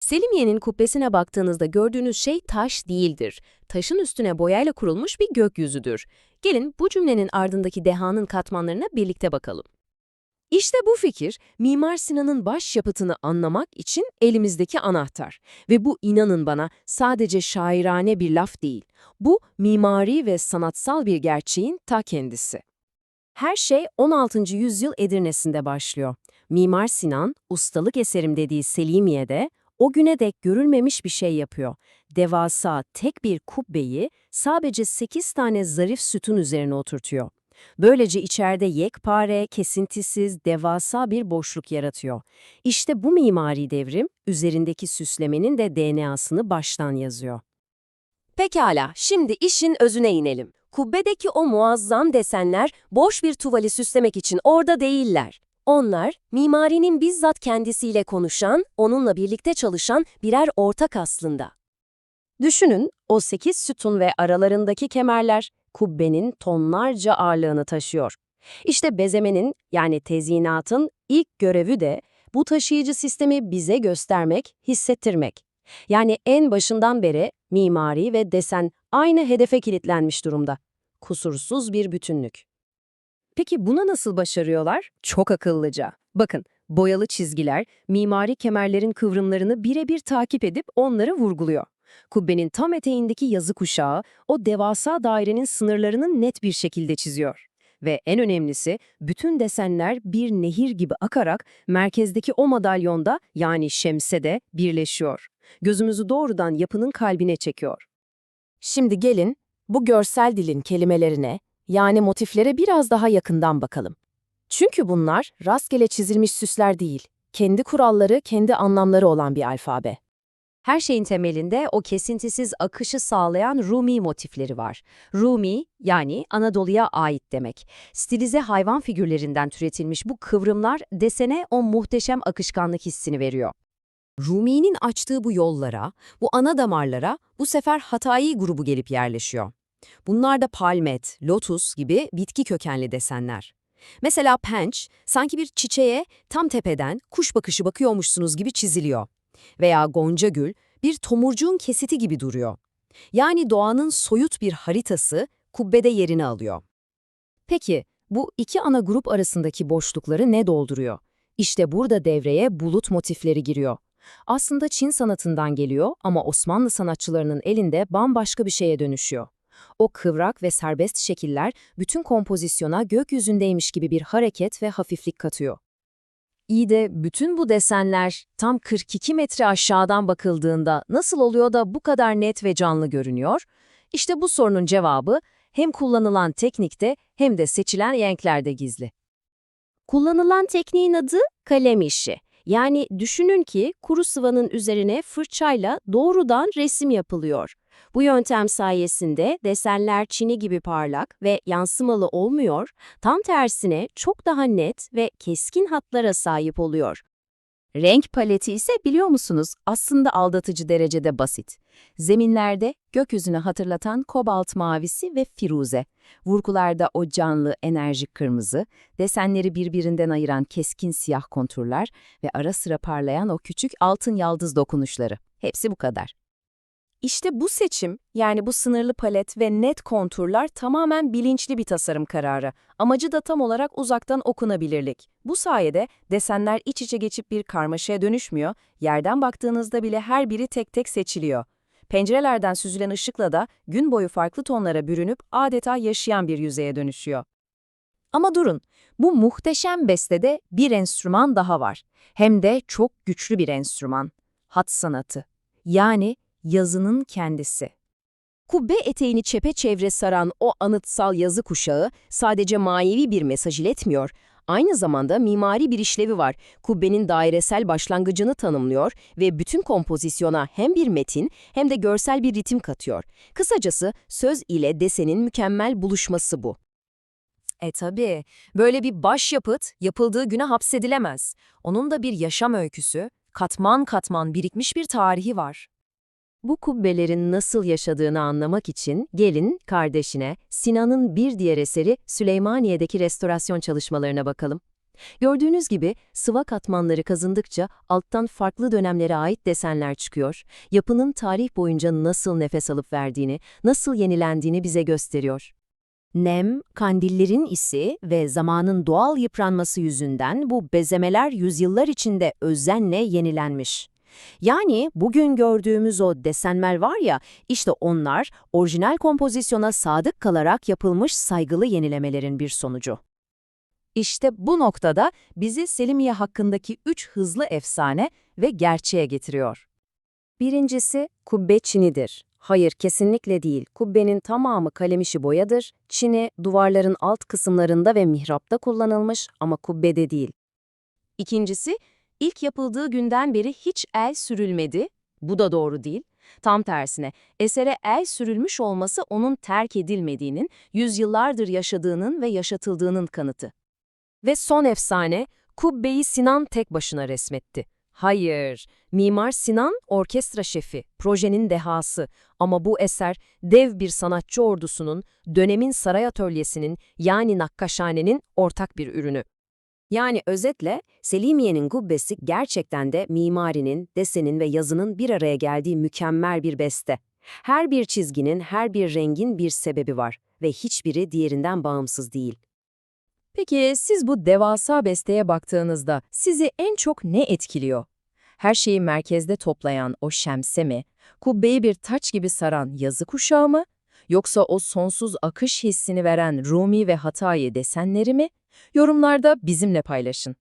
Selimiye'nin kubbesine baktığınızda gördüğünüz şey taş değildir. Taşın üstüne boyayla kurulmuş bir gökyüzüdür. Gelin bu cümlenin ardındaki dehanın katmanlarına birlikte bakalım. İşte bu fikir, Mimar Sinan'ın başyapıtını anlamak için elimizdeki anahtar. Ve bu inanın bana sadece şairane bir laf değil. Bu mimari ve sanatsal bir gerçeğin ta kendisi. Her şey 16. yüzyıl Edirne'sinde başlıyor. Mimar Sinan, ustalık eserim dediği Selimiye'de o güne dek görülmemiş bir şey yapıyor. Devasa tek bir kubbeyi sadece 8 tane zarif sütun üzerine oturtuyor. Böylece içeride yekpare, kesintisiz, devasa bir boşluk yaratıyor. İşte bu mimari devrim, üzerindeki süslemenin de DNA'sını baştan yazıyor. Pekala, şimdi işin özüne inelim. Kubbedeki o muazzam desenler boş bir tuvali süslemek için orada değiller. Onlar, mimarinin bizzat kendisiyle konuşan, onunla birlikte çalışan birer ortak aslında. Düşünün, o 8 sütun ve aralarındaki kemerler kubbenin tonlarca ağırlığını taşıyor. İşte bezemenin yani tezyinatın ilk görevi de bu taşıyıcı sistemi bize göstermek, hissettirmek. Yani en başından beri mimari ve desen aynı hedefe kilitlenmiş durumda. Kusursuz bir bütünlük. Peki buna nasıl başarıyorlar? Çok akıllıca. Bakın, boyalı çizgiler, mimari kemerlerin kıvrımlarını birebir takip edip onları vurguluyor. Kubbenin tam eteğindeki yazı kuşağı, o devasa dairenin sınırlarını net bir şekilde çiziyor. Ve en önemlisi, bütün desenler bir nehir gibi akarak merkezdeki o madalyonda yani şemsede birleşiyor. Gözümüzü doğrudan yapının kalbine çekiyor. Şimdi gelin, bu görsel dilin kelimelerine, yani motiflere biraz daha yakından bakalım. Çünkü bunlar rastgele çizilmiş süsler değil, kendi kuralları, kendi anlamları olan bir alfabe. Her şeyin temelinde o kesintisiz akışı sağlayan Rumi motifleri var. Rumi, yani Anadolu'ya ait demek. Stilize hayvan figürlerinden türetilmiş bu kıvrımlar desene o muhteşem akışkanlık hissini veriyor. Rumi'nin açtığı bu yollara, bu ana damarlara bu sefer Hatayi grubu gelip yerleşiyor. Bunlar da palmet, lotus gibi bitki kökenli desenler. Mesela penç, sanki bir çiçeğe tam tepeden kuş bakışı bakıyormuşsunuz gibi çiziliyor. Veya gonca gül, bir tomurcuğun kesiti gibi duruyor. Yani doğanın soyut bir haritası kubbede yerini alıyor. Peki, bu iki ana grup arasındaki boşlukları ne dolduruyor? İşte burada devreye bulut motifleri giriyor. Aslında Çin sanatından geliyor ama Osmanlı sanatçılarının elinde bambaşka bir şeye dönüşüyor. O kıvrak ve serbest şekiller bütün kompozisyona gökyüzündeymiş gibi bir hareket ve hafiflik katıyor. İyi de bütün bu desenler tam 42 metre aşağıdan bakıldığında nasıl oluyor da bu kadar net ve canlı görünüyor? İşte bu sorunun cevabı hem kullanılan teknikte hem de seçilen renklerde gizli. Kullanılan tekniğin adı kalem işi. Yani düşünün ki kuru sıvanın üzerine fırçayla doğrudan resim yapılıyor. Bu yöntem sayesinde desenler çini gibi parlak ve yansımalı olmuyor, tam tersine çok daha net ve keskin hatlara sahip oluyor. Renk paleti ise biliyor musunuz aslında aldatıcı derecede basit. Zeminlerde gökyüzünü hatırlatan kobalt mavisi ve firuze. Vurgularda o canlı, enerjik kırmızı, desenleri birbirinden ayıran keskin siyah konturlar ve ara sıra parlayan o küçük altın yaldız dokunuşları. Hepsi bu kadar. İşte bu seçim, yani bu sınırlı palet ve net konturlar tamamen bilinçli bir tasarım kararı. Amacı da tam olarak uzaktan okunabilirlik. Bu sayede desenler iç içe geçip bir karmaşaya dönüşmüyor, yerden baktığınızda bile her biri tek tek seçiliyor. Pencerelerden süzülen ışıkla da gün boyu farklı tonlara bürünüp adeta yaşayan bir yüzeye dönüşüyor. Ama durun, bu muhteşem bestede bir enstrüman daha var. Hem de çok güçlü bir enstrüman. Hat sanatı. Yani yazının kendisi. Kubbe eteğini çepeçevre saran o anıtsal yazı kuşağı sadece manevi bir mesaj iletmiyor, aynı zamanda mimari bir işlevi var. Kubbenin dairesel başlangıcını tanımlıyor ve bütün kompozisyona hem bir metin hem de görsel bir ritim katıyor. Kısacası söz ile desenin mükemmel buluşması bu. Tabii, böyle bir başyapıt yapıldığı güne hapsedilemez. Onun da bir yaşam öyküsü, katman katman birikmiş bir tarihi var. Bu kubbelerin nasıl yaşadığını anlamak için gelin kardeşine Sinan'ın bir diğer eseri Süleymaniye'deki restorasyon çalışmalarına bakalım. Gördüğünüz gibi sıva katmanları kazındıkça alttan farklı dönemlere ait desenler çıkıyor. Yapının tarih boyunca nasıl nefes alıp verdiğini, nasıl yenilendiğini bize gösteriyor. Nem, kandillerin isi ve zamanın doğal yıpranması yüzünden bu bezemeler yüzyıllar içinde özenle yenilenmiş. Yani bugün gördüğümüz o desenler var ya, işte onlar orijinal kompozisyona sadık kalarak yapılmış saygılı yenilemelerin bir sonucu. İşte bu noktada bizi Selimiye hakkındaki 3 hızlı efsane ve gerçeğe getiriyor. Birincisi, kubbe çinidir. Hayır, kesinlikle değil. Kubbenin tamamı kalemişi boyadır. Çini, duvarların alt kısımlarında ve mihrapta kullanılmış ama kubbede değil. İkincisi, ilk yapıldığı günden beri hiç el sürülmedi. Bu da doğru değil. Tam tersine, esere el sürülmüş olması onun terk edilmediğinin, yüzyıllardır yaşadığının ve yaşatıldığının kanıtı. Ve son efsane, kubbeyi Sinan tek başına resmetti. Hayır, Mimar Sinan orkestra şefi, projenin dehası ama bu eser dev bir sanatçı ordusunun, dönemin saray atölyesinin yani nakkaşhanenin ortak bir ürünü. Yani özetle Selimiye'nin kubbesi gerçekten de mimarinin, desenin ve yazının bir araya geldiği mükemmel bir beste. Her bir çizginin, her bir rengin bir sebebi var ve hiçbiri diğerinden bağımsız değil. Peki siz bu devasa besteye baktığınızda sizi en çok ne etkiliyor? Her şeyi merkezde toplayan o şemse mi? Kubbeyi bir taç gibi saran yazı kuşağı mı? Yoksa o sonsuz akış hissini veren Rumi ve Hatayi desenleri mi? Yorumlarda bizimle paylaşın.